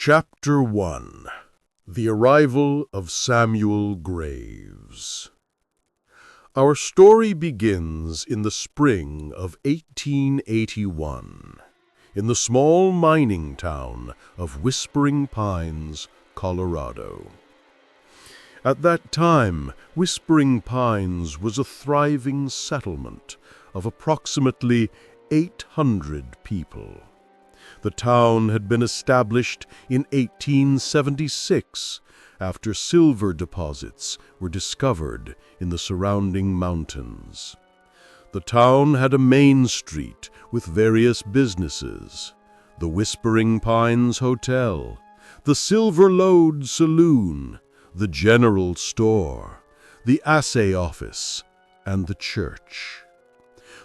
Chapter 1. The Arrival of Samuel Graves. Our story begins in the spring of 1881, in the small mining town of Whispering Pines, Colorado. At that time, Whispering Pines was a thriving settlement of approximately 800 people. The town had been established in 1876 after silver deposits were discovered in the surrounding mountains. The town had a main street with various businesses: the Whispering Pines Hotel, the Silver Lode Saloon, the General Store, the Assay Office, and the church.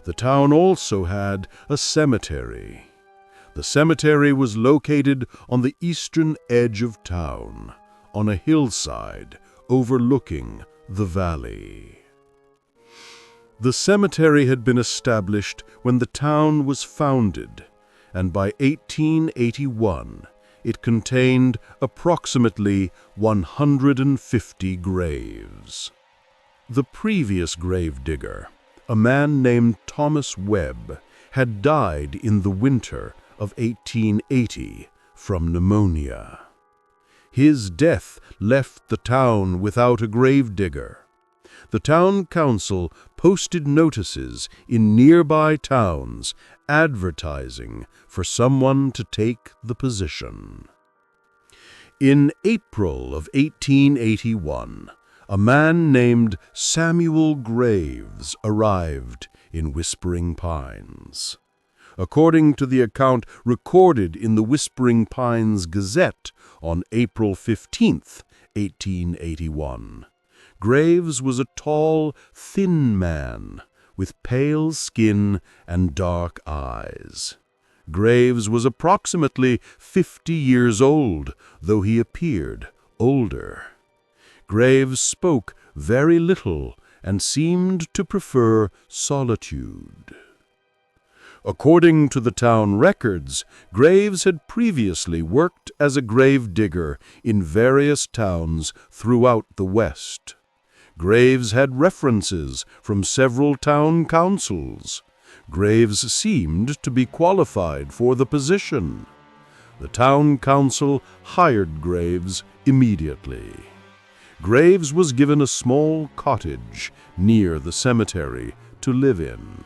The town also had a cemetery. The cemetery was located on the eastern edge of town, on a hillside overlooking the valley. The cemetery had been established when the town was founded, and by 1881 it contained approximately 150 graves. The previous gravedigger, a man named Thomas Webb, had died in the winter of 1880 from pneumonia. His death left the town without a gravedigger. The town council posted notices in nearby towns advertising for someone to take the position. In April of 1881, a man named Samuel Graves arrived in Whispering Pines. According to the account recorded in the Whispering Pines Gazette on April 15, 1881, Graves was a tall, thin man with pale skin and dark eyes. Graves was approximately 50 years old, though he appeared older. Graves spoke very little and seemed to prefer solitude. According to the town records, Graves had previously worked as a grave digger in various towns throughout the West. Graves had references from several town councils. Graves seemed to be qualified for the position. The town council hired Graves immediately. Graves was given a small cottage near the cemetery to live in.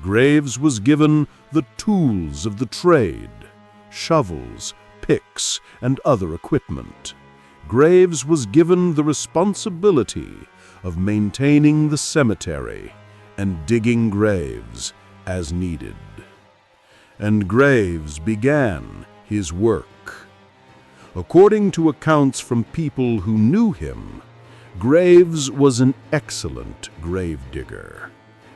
Graves was given the tools of the trade: shovels, picks, and other equipment. Graves was given the responsibility of maintaining the cemetery and digging graves as needed. And Graves began his work. According to accounts from people who knew him, Graves was an excellent gravedigger.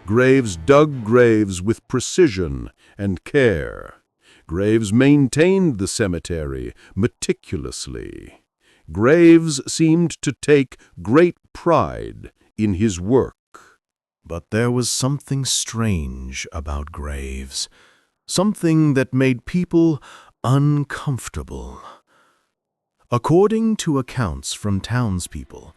Graves dug graves with precision and care. Graves maintained the cemetery meticulously. Graves seemed to take great pride in his work. But there was something strange about Graves, something that made people uncomfortable. According to accounts from townspeople,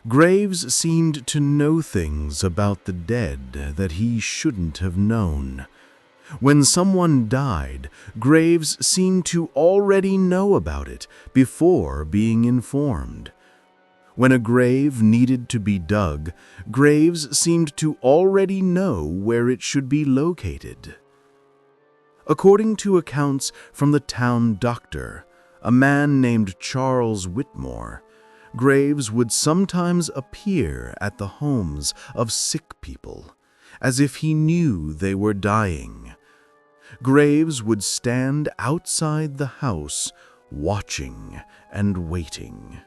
Graves seemed to know things about the dead that he shouldn't have known. When someone died, Graves seemed to already know about it before being informed. When a grave needed to be dug, Graves seemed to already know where it should be located. According to accounts from the town doctor, a man named Charles Whitmore, Graves would sometimes appear at the homes of sick people, as if he knew they were dying. Graves would stand outside the house, watching and waiting.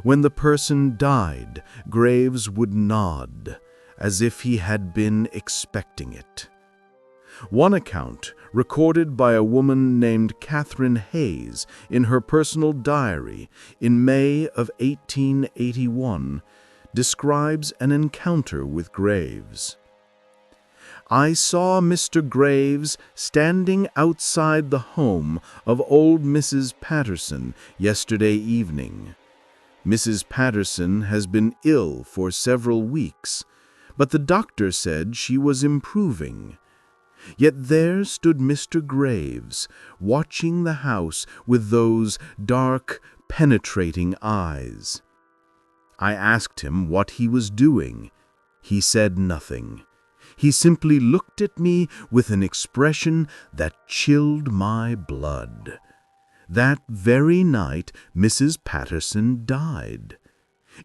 When the person died, Graves would nod, as if he had been expecting it. One account, recorded by a woman named Catherine Hayes in her personal diary in May of 1881, describes an encounter with Graves. I saw Mr. Graves standing outside the home of old Mrs. Patterson yesterday evening. Mrs. Patterson has been ill for several weeks, but the doctor said she was improving. Yet there stood Mr. Graves, watching the house with those dark, penetrating eyes. I asked him what he was doing. He said nothing. He simply looked at me with an expression that chilled my blood. That very night, Mrs. Patterson died.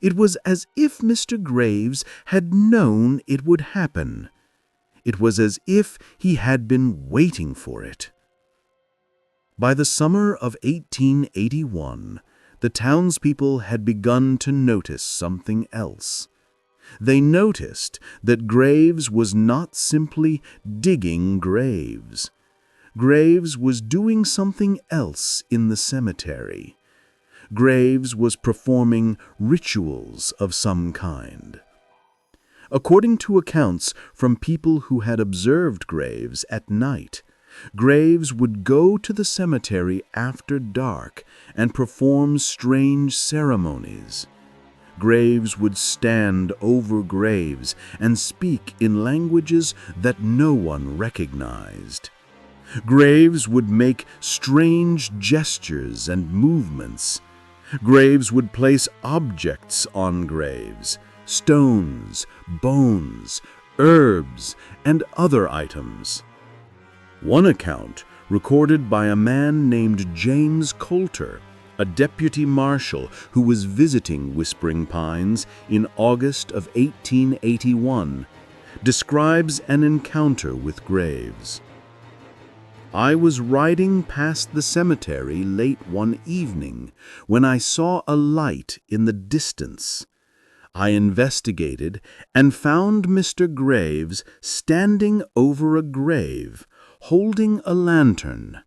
It was as if Mr. Graves had known it would happen. It was as if he had been waiting for it. By the summer of 1881, the townspeople had begun to notice something else. They noticed that Graves was not simply digging graves. Graves was doing something else in the cemetery. Graves was performing rituals of some kind. According to accounts from people who had observed Graves at night, Graves would go to the cemetery after dark and perform strange ceremonies. Graves would stand over graves and speak in languages that no one recognized. Graves would make strange gestures and movements. Graves would place objects on graves, stones, bones, herbs, and other items. One account, recorded by a man named James Coulter, a deputy marshal who was visiting Whispering Pines in August of 1881, describes an encounter with Graves. I was riding past the cemetery late one evening when I saw a light in the distance. I investigated and found Mr. Graves standing over a grave, holding a lantern.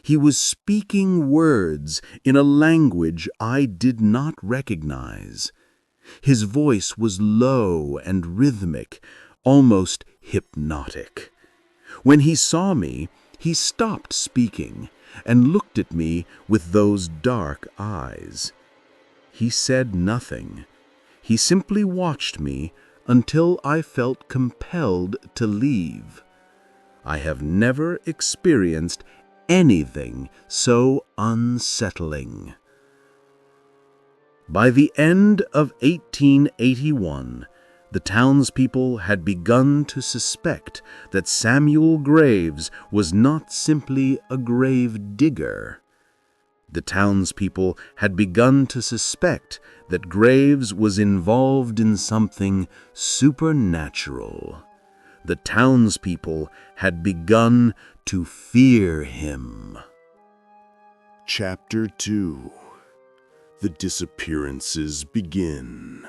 He was speaking words in a language I did not recognize. His voice was low and rhythmic, almost hypnotic. When he saw me, he stopped speaking and looked at me with those dark eyes. He said nothing. He simply watched me until I felt compelled to leave. I have never experienced anything so unsettling. By the end of 1881, the townspeople had begun to suspect that Samuel Graves was not simply a grave digger. The townspeople had begun to suspect that Graves was involved in something supernatural. The townspeople had begun to fear him. Chapter 2. The disappearances begin.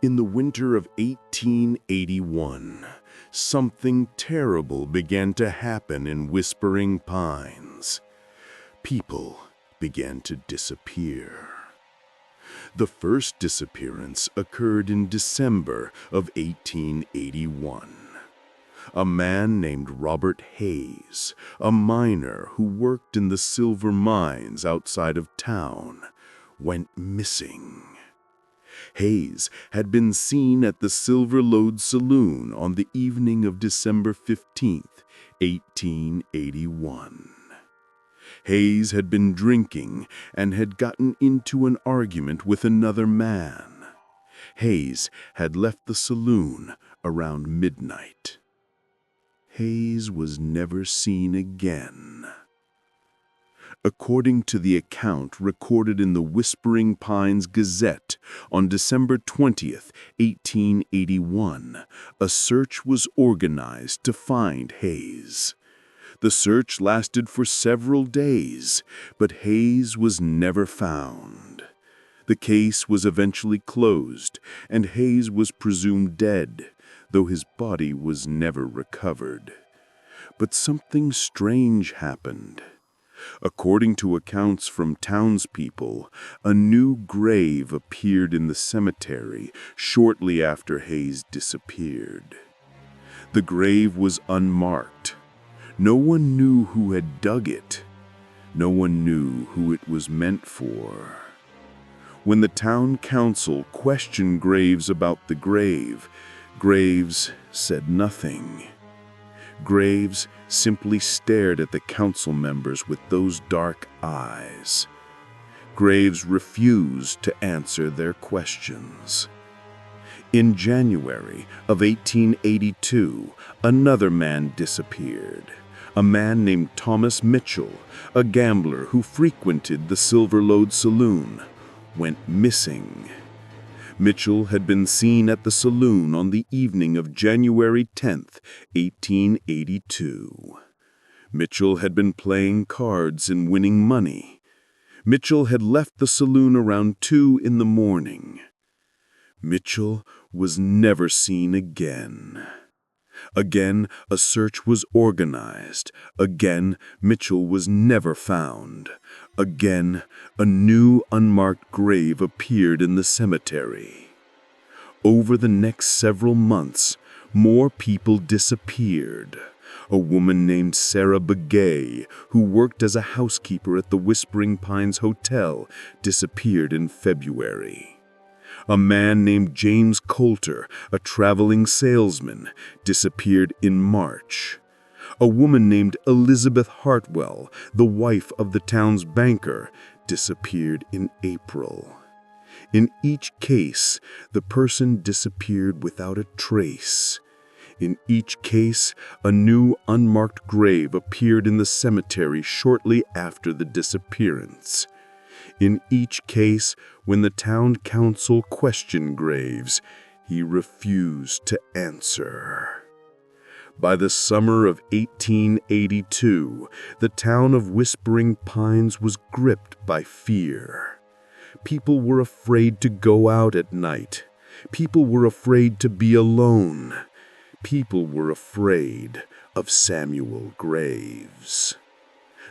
In the winter of 1881, something terrible began to happen in Whispering Pines. People began to disappear. The first disappearance occurred in December of 1881. A man named Robert Hayes, a miner who worked in the silver mines outside of town, went missing. Hayes had been seen at the Silver Lode Saloon on the evening of December 15th, 1881. Hayes had been drinking and had gotten into an argument with another man. Hayes had left the saloon around midnight. Hayes was never seen again. According to the account recorded in the Whispering Pines Gazette on December 20th, 1881, a search was organized to find Hayes. The search lasted for several days, but Hayes was never found. The case was eventually closed, and Hayes was presumed dead, though his body was never recovered. But something strange happened. According to accounts from townspeople, a new grave appeared in the cemetery shortly after Hayes disappeared. The grave was unmarked. No one knew who had dug it. No one knew who it was meant for. When the town council questioned Graves about the grave, Graves said nothing. Graves simply stared at the council members with those dark eyes. Graves refused to answer their questions. In January of 1882, another man disappeared. A man named Thomas Mitchell, a gambler who frequented the Silver Lode Saloon, went missing. Mitchell had been seen at the saloon on the evening of January 10, 1882. Mitchell had been playing cards and winning money. Mitchell had left the saloon around 2 in the morning. Mitchell was never seen again. Again, a search was organized. Again, Mitchell was never found. Again, a new unmarked grave appeared in the cemetery. Over the next several months, more people disappeared. A woman named Sarah Begay, who worked as a housekeeper at the Whispering Pines Hotel, disappeared in February. A man named James Coulter, a traveling salesman, disappeared in March. A woman named Elizabeth Hartwell, the wife of the town's banker, disappeared in April. In each case, the person disappeared without a trace. In each case, a new unmarked grave appeared in the cemetery shortly after the disappearance. In each case, when the town council questioned Graves, he refused to answer. By the summer of 1882, the town of Whispering Pines was gripped by fear. People were afraid to go out at night. People were afraid to be alone. People were afraid of Samuel Graves.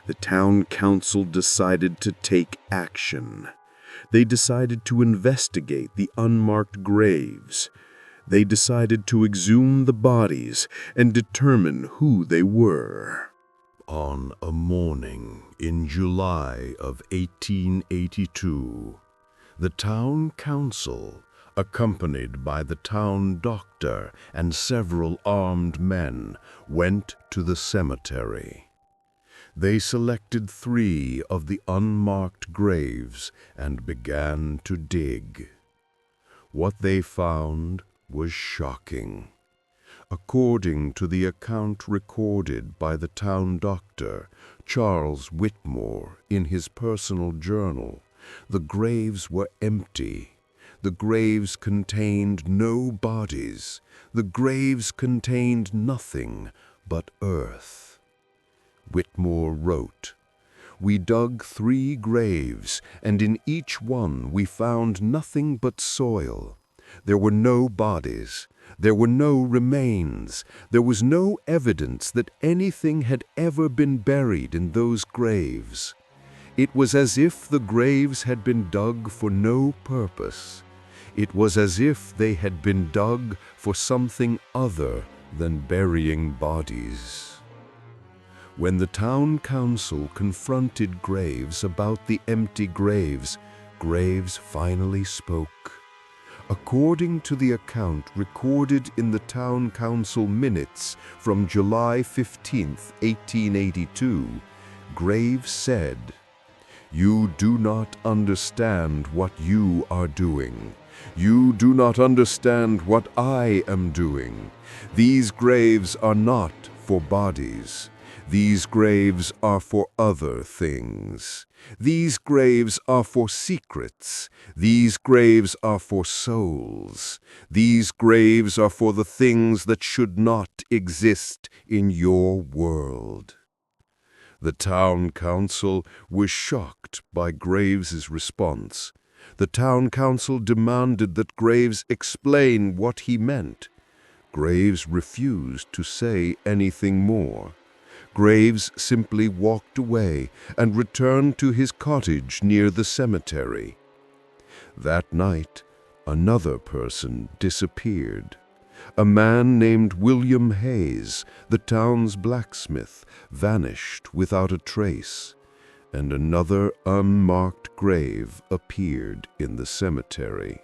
The town council decided to take action. They decided to investigate the unmarked graves. They decided to exhume the bodies and determine who they were. On a morning in July of 1882, the town council, accompanied by the town doctor and several armed men, went to the cemetery. They selected 3 of the unmarked graves and began to dig. What they found was shocking. According to the account recorded by the town doctor, Charles Whitmore, in his personal journal, the graves were empty. The graves contained no bodies. The graves contained nothing but earth. Whitmore wrote, "We dug 3 graves, and in each one we found nothing but soil. There were no bodies. There were no remains. There was no evidence that anything had ever been buried in those graves. It was as if the graves had been dug for no purpose. It was as if they had been dug for something other than burying bodies." When the town council confronted Graves about the empty graves, Graves finally spoke. According to the account recorded in the town council minutes from July 15, 1882, Graves said, "You do not understand what you are doing. You do not understand what I am doing. These graves are not for bodies. These graves are for other things. These graves are for secrets. These graves are for souls. These graves are for the things that should not exist in your world." The town council was shocked by Graves's response. The town council demanded that Graves explain what he meant. Graves refused to say anything more. Graves simply walked away and returned to his cottage near the cemetery. That night, another person disappeared. A man named William Hayes, the town's blacksmith, vanished without a trace, and another unmarked grave appeared in the cemetery.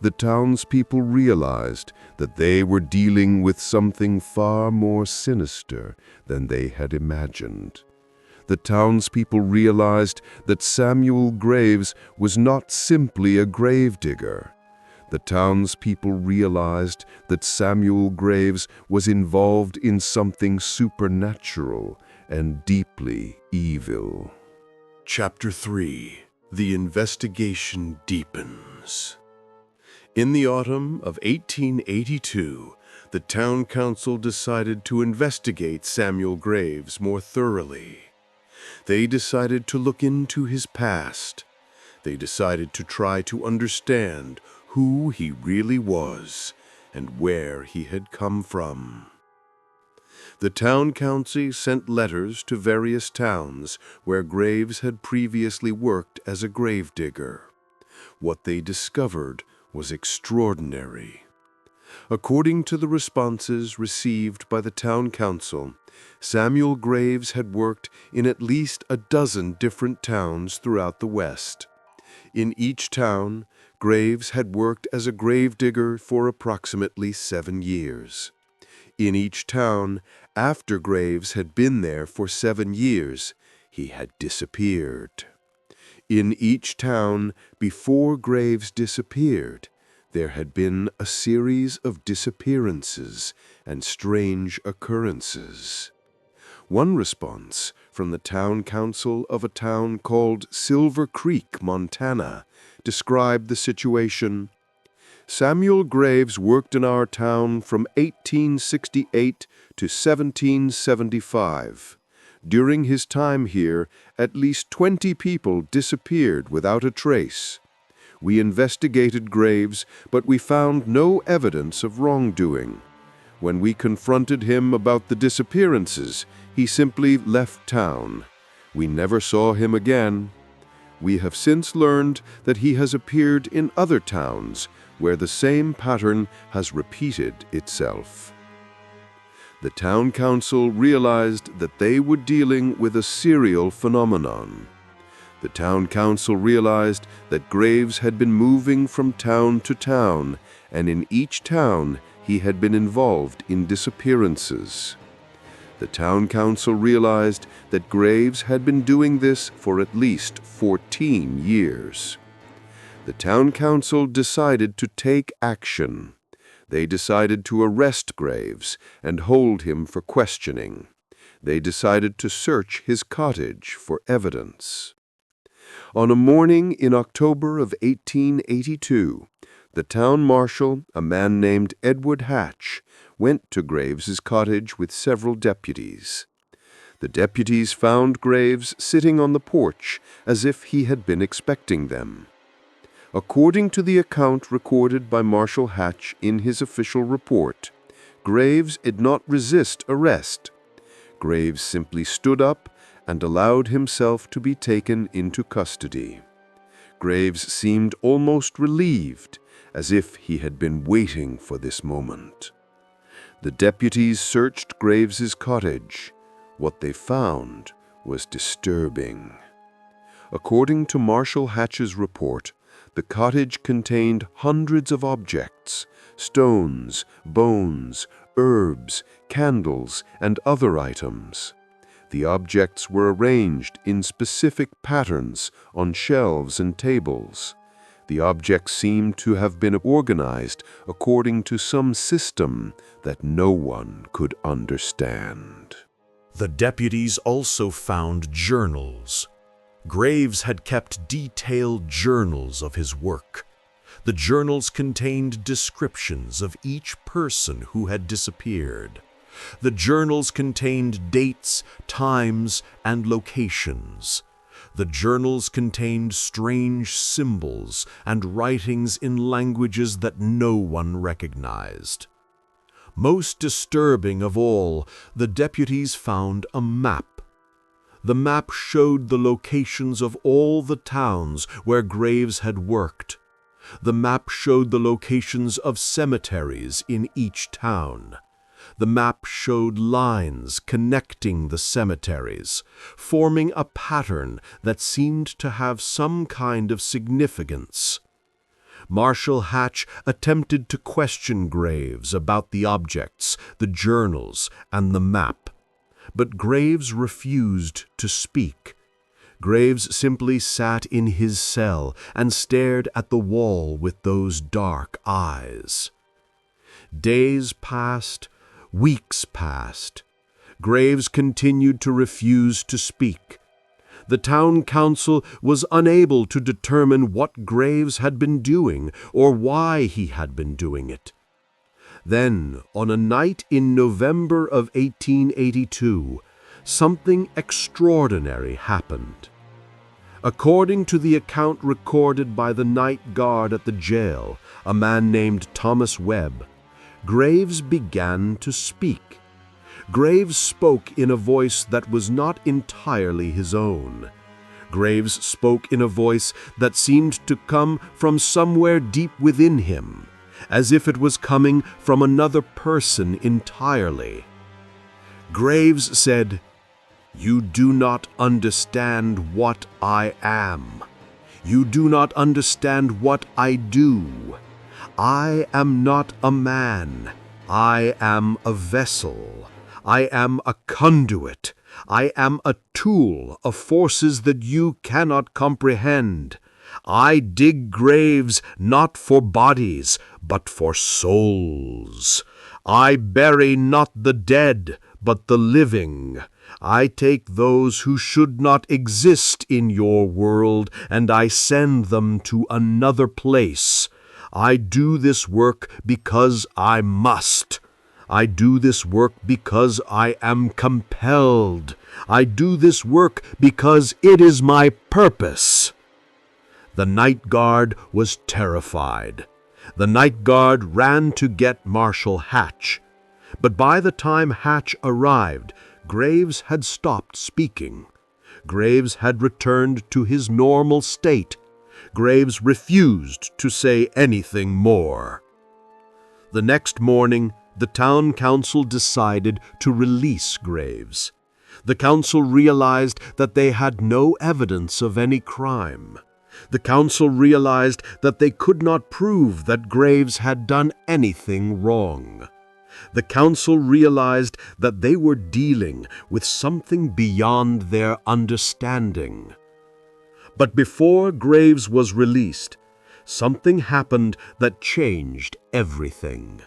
The townspeople realized that they were dealing with something far more sinister than they had imagined. The townspeople realized that Samuel Graves was not simply a gravedigger. The townspeople realized that Samuel Graves was involved in something supernatural and deeply evil. Chapter 3. The investigation deepens. In the autumn of 1882, the town council decided to investigate Samuel Graves more thoroughly. They decided to look into his past. They decided to try to understand who he really was and where he had come from. The town council sent letters to various towns where Graves had previously worked as a gravedigger. What they discovered was extraordinary. According to the responses received by the town council, Samuel Graves had worked in at least a dozen different towns throughout the West. In each town, Graves had worked as a gravedigger for approximately 7 years. In each town, after Graves had been there for 7 years, he had disappeared. In each town, before Graves disappeared, there had been a series of disappearances and strange occurrences. One response from the town council of a town called Silver Creek, Montana, described the situation. Samuel Graves worked in our town from 1868 to 1775. During his time here, at least 20 people disappeared without a trace. We investigated Graves, but we found no evidence of wrongdoing. When we confronted him about the disappearances, he simply left town. We never saw him again. We have since learned that he has appeared in other towns where the same pattern has repeated itself. The town council realized that they were dealing with a serial phenomenon. The town council realized that Graves had been moving from town to town, and in each town he had been involved in disappearances. The town council realized that Graves had been doing this for at least 14 years. The town council decided to take action. They decided to arrest Graves and hold him for questioning. They decided to search his cottage for evidence. On a morning in October of 1882, the town marshal, a man named Edward Hatch, went to Graves's cottage with several deputies. The deputies found Graves sitting on the porch as if he had been expecting them. According to the account recorded by Marshal Hatch in his official report, Graves did not resist arrest. Graves simply stood up and allowed himself to be taken into custody. Graves seemed almost relieved, as if he had been waiting for this moment. The deputies searched Graves's cottage. What they found was disturbing. According to Marshal Hatch's report, the cottage contained hundreds of objects, stones, bones, herbs, candles, and other items. The objects were arranged in specific patterns on shelves and tables. The objects seemed to have been organized according to some system that no one could understand. The deputies also found journals. Graves had kept detailed journals of his work. The journals contained descriptions of each person who had disappeared. The journals contained dates, times, and locations. The journals contained strange symbols and writings in languages that no one recognized. Most disturbing of all, the deputies found a map. The map showed the locations of all the towns where Graves had worked. The map showed the locations of cemeteries in each town. The map showed lines connecting the cemeteries, forming a pattern that seemed to have some kind of significance. Marshal Hatch attempted to question Graves about the objects, the journals, and the map, but Graves refused to speak. Graves simply sat in his cell and stared at the wall with those dark eyes. Days passed, weeks passed. Graves continued to refuse to speak. The town council was unable to determine what Graves had been doing or why he had been doing it. Then, on a night in November of 1882, something extraordinary happened. According to the account recorded by the night guard at the jail, a man named Thomas Webb, Graves began to speak. Graves spoke in a voice that was not entirely his own. Graves spoke in a voice that seemed to come from somewhere deep within him, as if it was coming from another person entirely. Graves said, "You do not understand what I am. You do not understand what I do. I am not a man. I am a vessel. I am a conduit. I am a tool of forces that you cannot comprehend. I dig graves not for bodies, but for souls. I bury not the dead, but the living. I take those who should not exist in your world, and I send them to another place. I do this work because I must. I do this work because I am compelled. I do this work because it is my purpose." The night guard was terrified. The night guard ran to get Marshal Hatch. But by the time Hatch arrived, Graves had stopped speaking. Graves had returned to his normal state. Graves refused to say anything more. The next morning, the town council decided to release Graves. The council realized that they had no evidence of any crime. The council realized that they could not prove that Graves had done anything wrong. The council realized that they were dealing with something beyond their understanding. But before Graves was released, something happened that changed everything.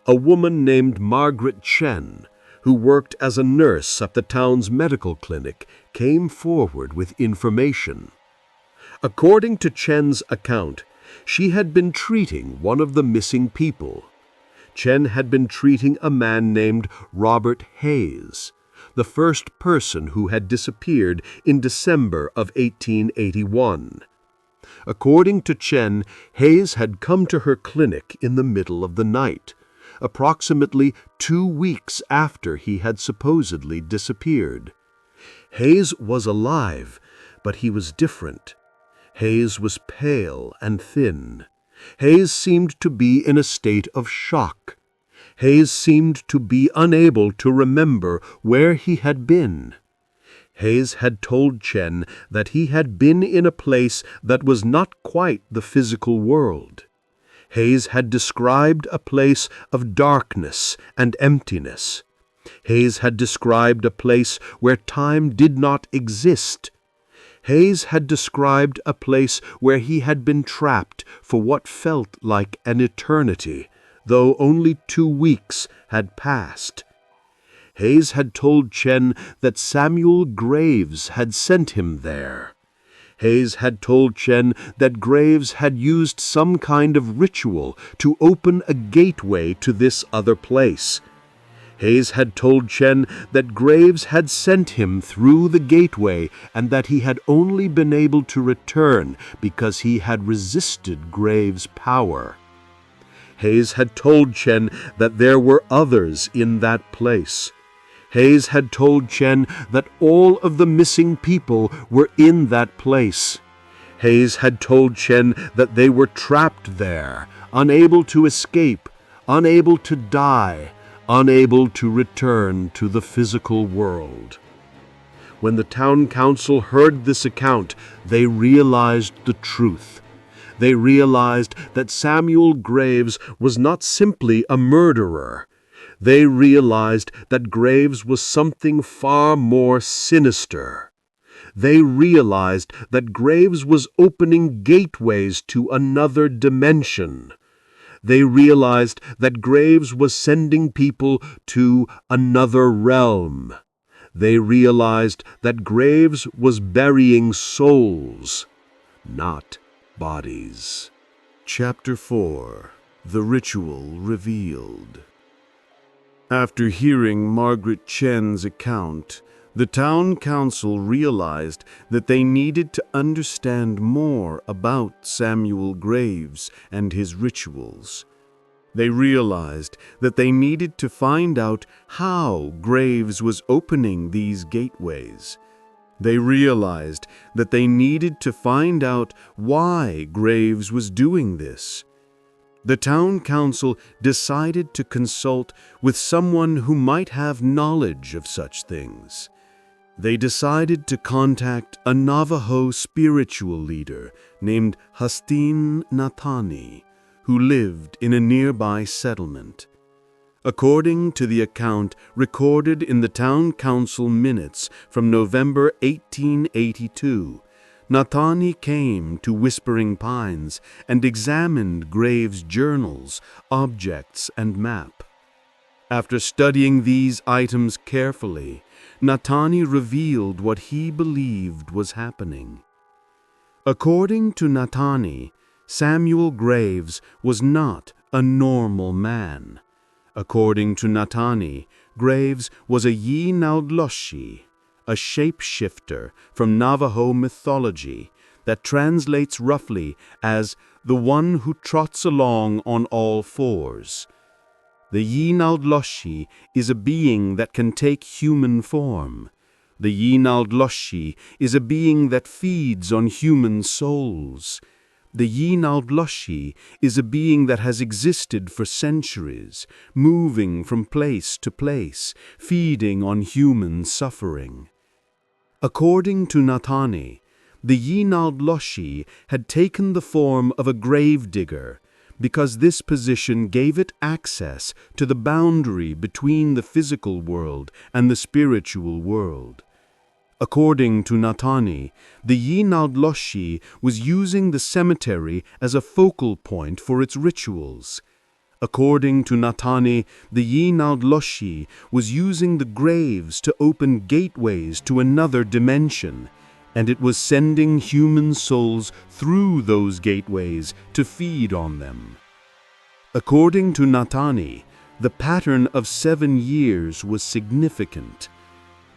A woman named Margaret Chen, who worked as a nurse at the town's medical clinic, came forward with information. According to Chen's account, she had been treating one of the missing people. Chen had been treating a man named Robert Hayes, the first person who had disappeared in December of 1881. According to Chen, Hayes had come to her clinic in the middle of the night, approximately 2 weeks after he had supposedly disappeared. Hayes was alive, but he was different. Hayes was pale and thin. Hayes seemed to be in a state of shock. Hayes seemed to be unable to remember where he had been. Hayes had told Chen that he had been in a place that was not quite the physical world. Hayes had described a place of darkness and emptiness. Hayes had described a place where time did not exist. Hayes had described a place where he had been trapped for what felt like an eternity, though only 2 weeks had passed. Hayes had told Chen that Samuel Graves had sent him there. Hayes had told Chen that Graves had used some kind of ritual to open a gateway to this other place. Hayes had told Chen that Graves had sent him through the gateway and that he had only been able to return because he had resisted Graves' power. Hayes had told Chen that there were others in that place. Hayes had told Chen that all of the missing people were in that place. Hayes had told Chen that they were trapped there, unable to escape, unable to die, unable to return to the physical world. When the town council heard this account, they realized the truth. They realized that Samuel Graves was not simply a murderer. They realized that Graves was something far more sinister. They realized that Graves was opening gateways to another dimension. They realized that Graves was sending people to another realm. They realized that Graves was burying souls, not bodies. Chapter 4. The Ritual Revealed. After hearing Margaret Chen's account, the town council realized that they needed to understand more about Samuel Graves and his rituals. They realized that they needed to find out how Graves was opening these gateways. They realized that they needed to find out why Graves was doing this. The town council decided to consult with someone who might have knowledge of such things. They decided to contact a Navajo spiritual leader named Hastin Nathani, who lived in a nearby settlement. According to the account recorded in the town council minutes from November 1882, Nathani came to Whispering Pines and examined Graves' journals, objects, and map. After studying these items carefully, Nathani revealed what he believed was happening. According to Nathani, Samuel Graves was not a normal man. According to Nathani, Graves was a Yi-Naudloshi, a shapeshifter from Navajo mythology that translates roughly as the one who trots along on all fours. The Yi-Naudloshi is a being that can take human form. The Yi-Naudloshi is a being that feeds on human souls. The Yi-Naudloshi is a being that has existed for centuries, moving from place to place, feeding on human suffering. According to Nathani, the Yi-Naudloshi had taken the form of a gravedigger because this position gave it access to the boundary between the physical world and the spiritual world. According to Nathani, the Yi-Naudloshi was using the cemetery as a focal point for its rituals. According to Nathani, the Yi-Naudloshi was using the graves to open gateways to another dimension, and it was sending human souls through those gateways to feed on them. According to Nathani, the pattern of 7 years was significant.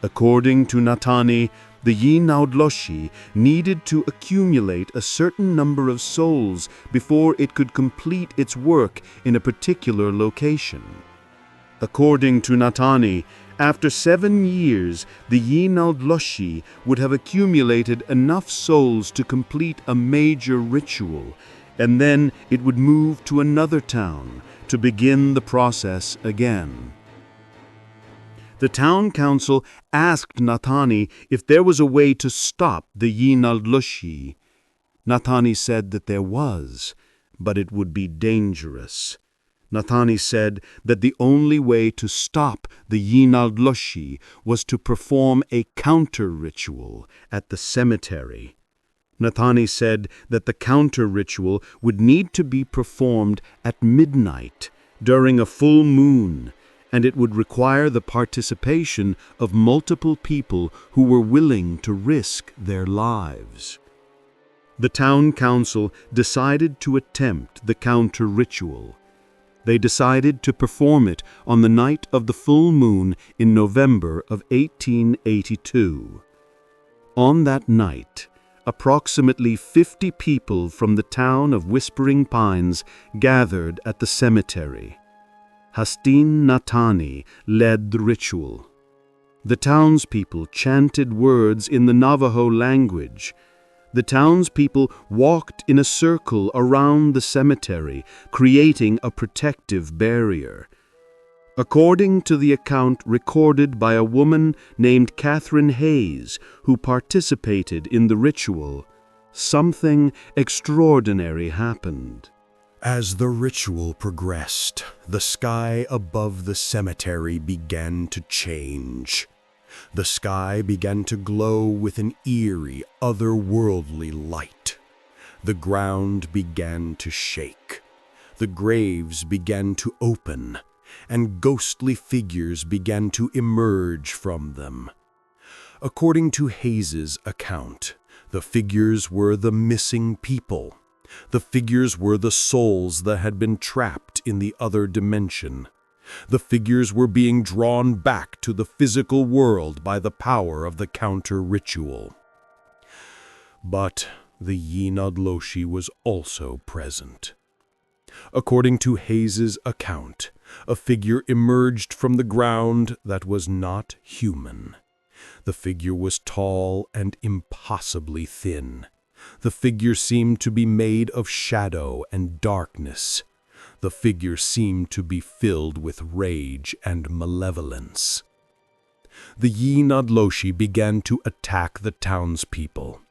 According to Nathani, the Yi-Naudloshi needed to accumulate a certain number of souls before it could complete its work in a particular location. According to Nathani, after 7 years, the Yi-Naudloshi would have accumulated enough souls to complete a major ritual, and then it would move to another town to begin the process again. The town council asked Nathani if there was a way to stop the Yi-Naudloshi. Nathani said that there was, but it would be dangerous. Nathani said that the only way to stop the Yi-Naudloshi was to perform a counter-ritual at the cemetery. Nathani said that the counter-ritual would need to be performed at midnight during a full moon, and it would require the participation of multiple people who were willing to risk their lives. The town council decided to attempt the counter-ritual. They decided to perform it on the night of the full moon in November of 1882. On that night, approximately 50 people from the town of Whispering Pines gathered at the cemetery. Hastin Nathani led the ritual. The townspeople chanted words in the Navajo language. The townspeople walked in a circle around the cemetery, creating a protective barrier. According to the account recorded by a woman named Catherine Hayes, who participated in the ritual, something extraordinary happened. As the ritual progressed, the sky above the cemetery began to change. The sky began to glow with an eerie, otherworldly light. The ground began to shake. The graves began to open, and ghostly figures began to emerge from them. According to Hayes's account, the figures were the missing people. The figures were the souls that had been trapped in the other dimension. The figures were being drawn back to the physical world by the power of the counter-ritual. But the Yinadloshi was also present. According to Hayes's account, a figure emerged from the ground that was not human. The figure was tall and impossibly thin. The figure seemed to be made of shadow and darkness. The figure seemed to be filled with rage and malevolence. The Yinadloshi began to attack the townspeople.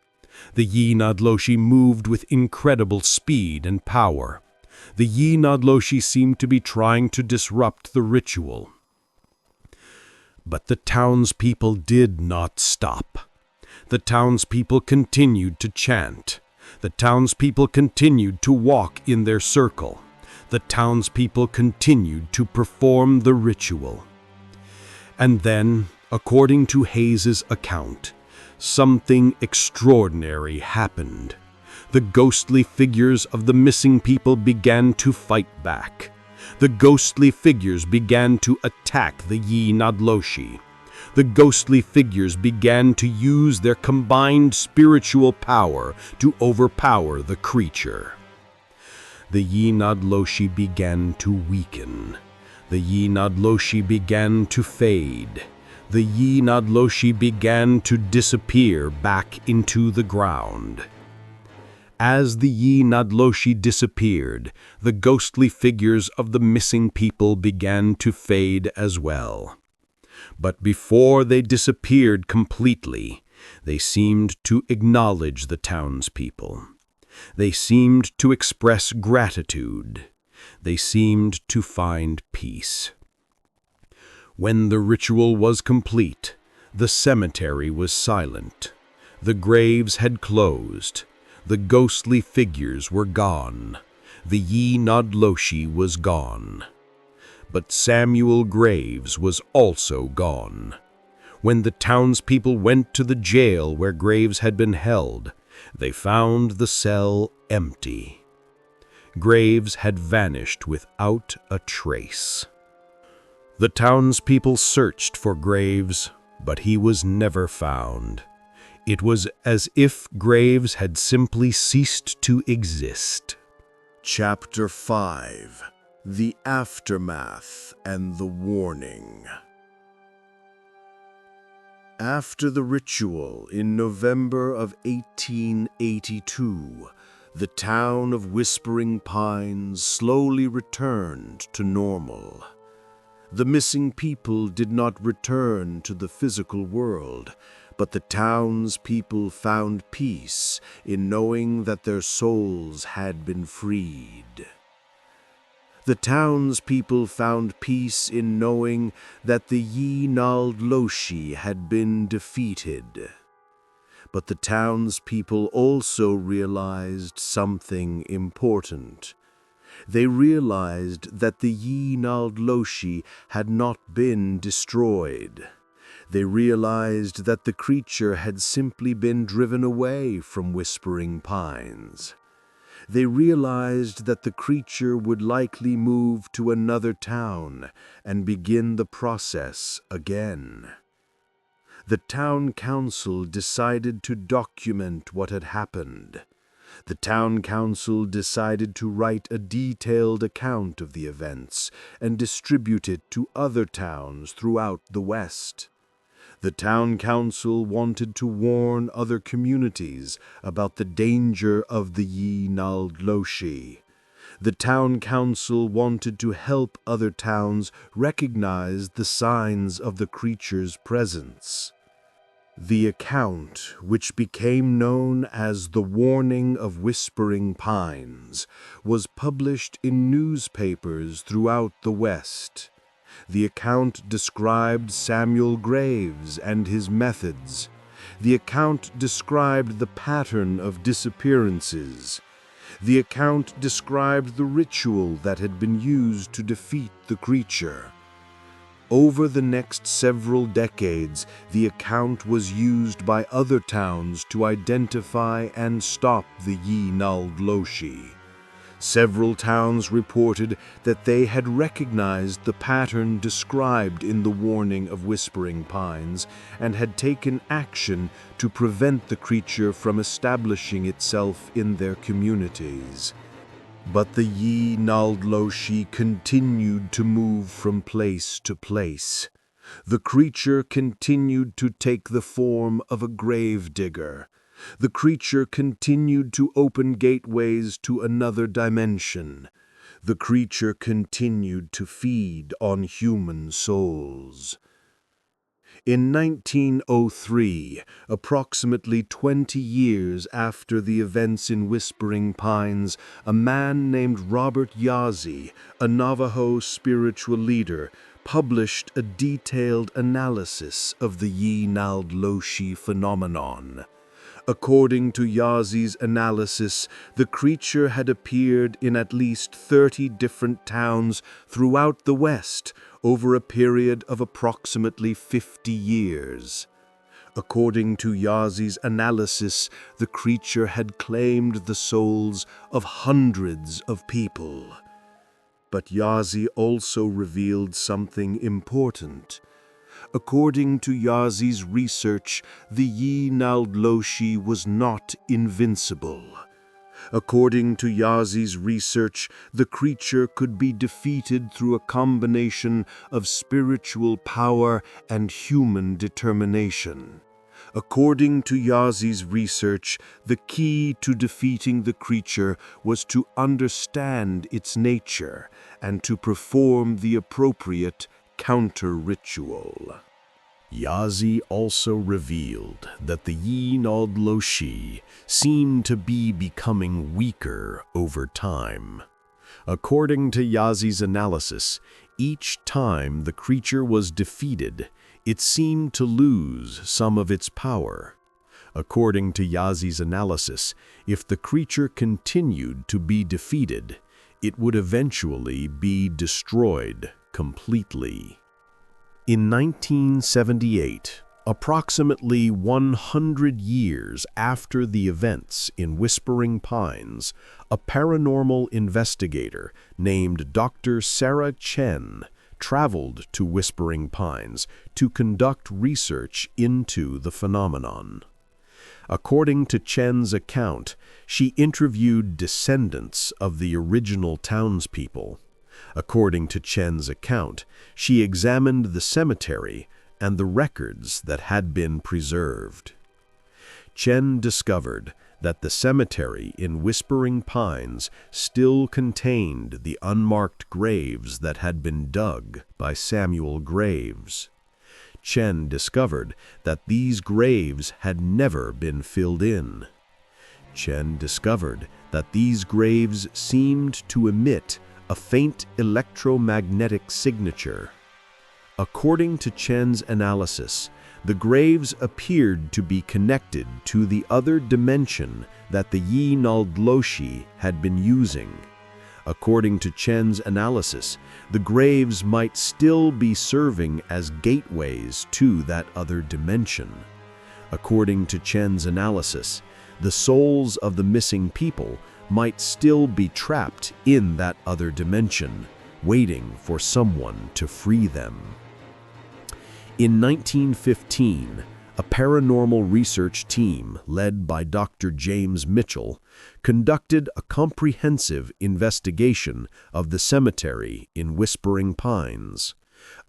The Yinadloshi moved with incredible speed and power. The Yinadloshi seemed to be trying to disrupt the ritual. But the townspeople did not stop. The townspeople continued to chant. The townspeople continued to walk in their circle. The townspeople continued to perform the ritual. And then, according to Hayes's account, something extraordinary happened. The ghostly figures of the missing people began to fight back. The ghostly figures began to attack the Yinadloshi. The ghostly figures began to use their combined spiritual power to overpower the creature. The Yinadloshi began to weaken. The Yinadloshi began to fade. The Yinadloshi began to disappear back into the ground. As the Yinadloshi disappeared, the ghostly figures of the missing people began to fade as well. But before they disappeared completely, they seemed to acknowledge the townspeople. They seemed to express gratitude. They seemed to find peace. When the ritual was complete, the cemetery was silent. The graves had closed. The ghostly figures were gone. The Yinadloshi was gone. But Samuel Graves was also gone. When the townspeople went to the jail where Graves had been held, they found the cell empty. Graves had vanished without a trace. The townspeople searched for Graves, but he was never found. It was as if Graves had simply ceased to exist. Chapter 5: The Aftermath and the Warning. After the ritual in November of 1882, the town of Whispering Pines slowly returned to normal. The missing people did not return to the physical world, but the townspeople found peace in knowing that their souls had been freed. The townspeople found peace in knowing that the Yinadloshi had been defeated. But the townspeople also realized something important. They realized that the Yinadloshi had not been destroyed. They realized that the creature had simply been driven away from Whispering Pines. They realized that the creature would likely move to another town and begin the process again. The town council decided to document what had happened. The town council decided to write a detailed account of the events and distribute it to other towns throughout the West. The town council wanted to warn other communities about the danger of the Yi-Nald-Loshi. The town council wanted to help other towns recognize the signs of the creature's presence. The account, which became known as the Warning of Whispering Pines, was published in newspapers throughout the West. The account described Samuel Graves and his methods. The account described the pattern of disappearances. The account described the ritual that had been used to defeat the creature. Over the next several decades, the account was used by other towns to identify and stop the Yi-Nald-Loshi. Several towns reported that they had recognized the pattern described in the Warning of Whispering Pines and had taken action to prevent the creature from establishing itself in their communities. But the Yi-Nald-Loshi continued to move from place to place. The creature continued to take the form of a grave digger. The creature continued to open gateways to another dimension. The creature continued to feed on human souls. In 1903, approximately 20 years after the events in Whispering Pines, a man named Robert Yazzie, a Navajo spiritual leader, published a detailed analysis of the Yi-Nald-Loshi phenomenon. According to Yazzie's analysis, the creature had appeared in at least 30 different towns throughout the West over a period of approximately 50 years. According to Yazzie's analysis, the creature had claimed the souls of hundreds of people. But Yazzie also revealed something important. According to Yazzie's research, the Yi-Nald-Loshi was not invincible. According to Yazzie's research, the creature could be defeated through a combination of spiritual power and human determination. According to Yazzie's research, the key to defeating the creature was to understand its nature and to perform the appropriate counter-ritual. Yazzie also revealed that the Yi-Nald-Loshi seemed to be becoming weaker over time. According to Yazzie's analysis, each time the creature was defeated, it seemed to lose some of its power. According to Yazzie's analysis, if the creature continued to be defeated, it would eventually be destroyed completely. In 1978, approximately 100 years after the events in Whispering Pines, a paranormal investigator named Dr. Sarah Chen traveled to Whispering Pines to conduct research into the phenomenon. According to Chen's account, she interviewed descendants of the original townspeople. According to Chen's account, she examined the cemetery and the records that had been preserved. Chen discovered that the cemetery in Whispering Pines still contained the unmarked graves that had been dug by Samuel Graves. Chen discovered that these graves had never been filled in. Chen discovered that these graves seemed to emit a faint electromagnetic signature. According to Chen's analysis, the graves appeared to be connected to the other dimension that the Yi-Nald-Loshi had been using. According to Chen's analysis, the graves might still be serving as gateways to that other dimension. According to Chen's analysis, the souls of the missing people might still be trapped in that other dimension, waiting for someone to free them. In 1915, a paranormal research team led by Dr. James Mitchell conducted a comprehensive investigation of the cemetery in Whispering Pines.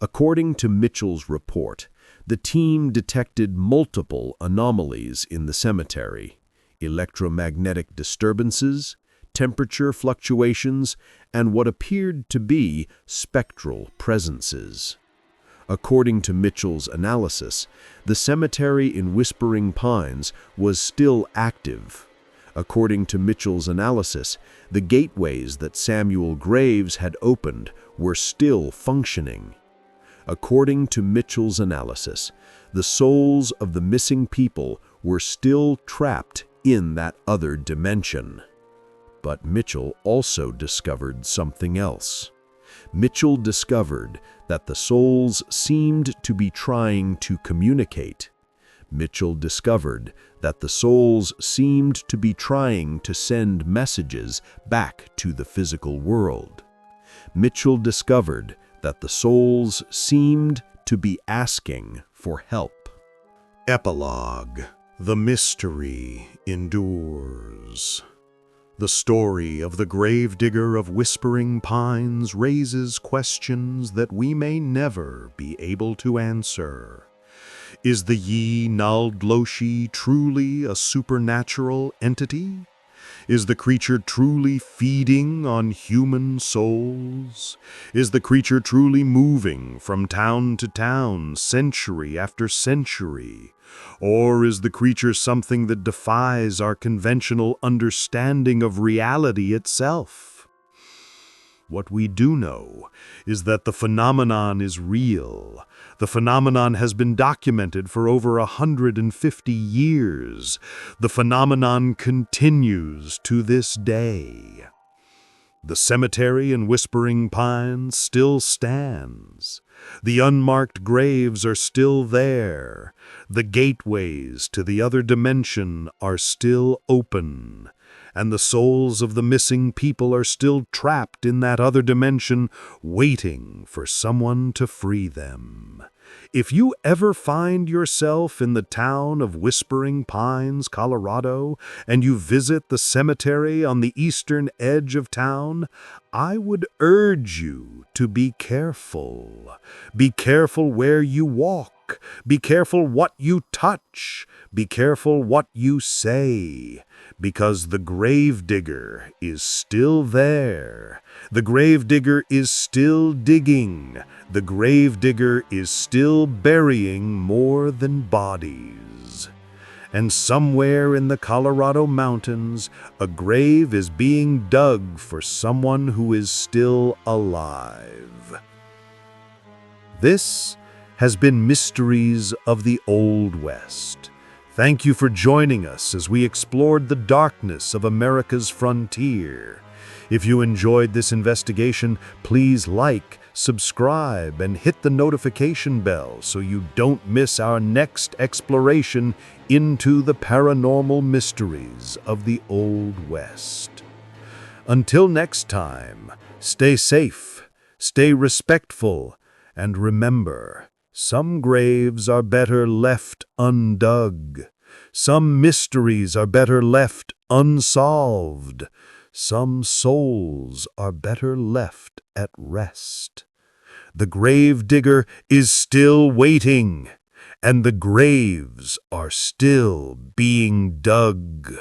According to Mitchell's report, The team detected multiple anomalies in the cemetery: electromagnetic disturbances, temperature fluctuations, and what appeared to be spectral presences. According to Mitchell's analysis, the cemetery in Whispering Pines was still active. According to Mitchell's analysis, the gateways that Samuel Graves had opened were still functioning. According to Mitchell's analysis, the souls of the missing people were still trapped in that other dimension. But Mitchell also discovered something else. Mitchell discovered that the souls seemed to be trying to communicate. Mitchell discovered that the souls seemed to be trying to send messages back to the physical world. Mitchell discovered that the souls seemed to be asking for help. Epilogue. The mystery endures. The story of the gravedigger of Whispering Pines raises questions that we may never be able to answer. Is the Yi Naldloshi truly a supernatural entity? Is the creature truly feeding on human souls? Is the creature truly moving from town to town, century after century? Or is the creature something that defies our conventional understanding of reality itself? What we do know is that the phenomenon is real. The phenomenon has been documented for over 150 years. The phenomenon continues to this day. The cemetery in Whispering Pines still stands. The unmarked graves are still there. The gateways to the other dimension are still open. And the souls of the missing people are still trapped in that other dimension, waiting for someone to free them. If you ever find yourself in the town of Whispering Pines, Colorado, and you visit the cemetery on the eastern edge of town, I would urge you to be careful. Be careful where you walk. Be careful what you touch. Be careful what you say. Because the gravedigger is still there. The gravedigger is still digging. The gravedigger is still burying more than bodies. And somewhere in the Colorado mountains, a grave is being dug for someone who is still alive. This has been Mysteries of the Old West. Thank you for joining us as we explored the darkness of America's frontier. If you enjoyed this investigation, please like, subscribe, and hit the notification bell so you don't miss our next exploration into the paranormal mysteries of the Old West. Until next time, stay safe, stay respectful, and remember, some graves are better left undug. Some mysteries are better left unsolved. Some souls are better left at rest. The gravedigger is still waiting, and the graves are still being dug.